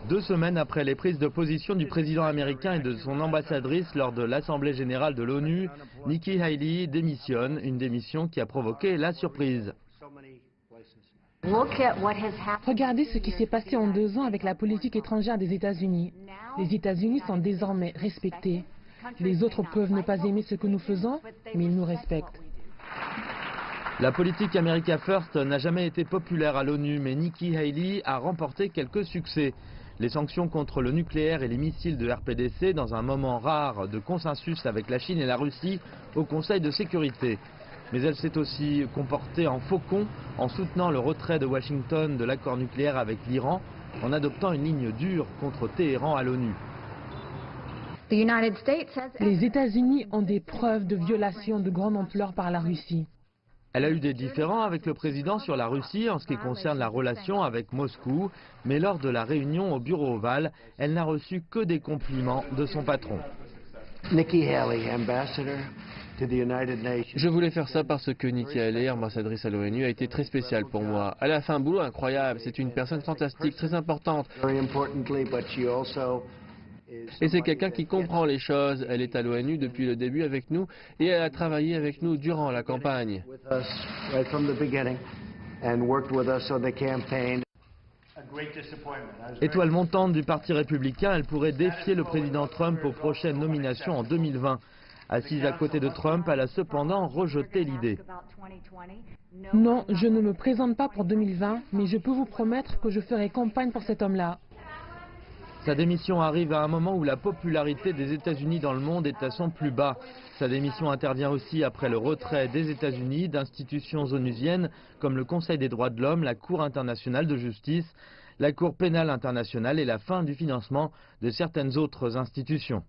2 semaines après les prises de position du président américain et de son ambassadrice lors de l'Assemblée générale de l'ONU, Nikki Haley démissionne, une démission qui a provoqué la surprise. Regardez ce qui s'est passé en 2 ans avec la politique étrangère des États-Unis. Les États-Unis sont désormais respectés. Les autres peuvent ne pas aimer ce que nous faisons, mais ils nous respectent. La politique America First n'a jamais été populaire à l'ONU, mais Nikki Haley a remporté quelques succès. Les sanctions contre le nucléaire et les missiles de RPDC dans un moment rare de consensus avec la Chine et la Russie au Conseil de sécurité. Mais elle s'est aussi comportée en faucon en soutenant le retrait de Washington de l'accord nucléaire avec l'Iran, en adoptant une ligne dure contre Téhéran à l'ONU. Les États-Unis ont des preuves de violation de grande ampleur par la Russie. Elle a eu des différends avec le président sur la Russie en ce qui concerne la relation avec Moscou, mais lors de la réunion au bureau ovale, elle n'a reçu que des compliments de son patron. Nikki Haley, ambassador to the United Nations. Je voulais faire ça parce que Nikki Haley, ambassadrice à l'ONU, a été très spéciale pour moi. Elle a fait un boulot incroyable, c'est une personne fantastique, très importante. Very importantly, but she also Et c'est quelqu'un qui comprend les choses. Elle est à l'ONU depuis le début avec nous et elle a travaillé avec nous durant la campagne. with us right from the beginning and worked with us on the campaign. Étoile montante du Parti républicain, elle pourrait défier le président Trump aux prochaines nominations en 2020. Assise à côté de Trump, elle a cependant rejeté l'idée. Non, je ne me présente pas pour 2020, mais je peux vous promettre que je ferai campagne pour cet homme-là. Sa démission arrive à un moment où la popularité des États-Unis dans le monde est à son plus bas. Sa démission intervient aussi après le retrait des États-Unis d'institutions onusiennes comme le Conseil des droits de l'homme, la Cour internationale de justice, la Cour pénale internationale et la fin du financement de certaines autres institutions.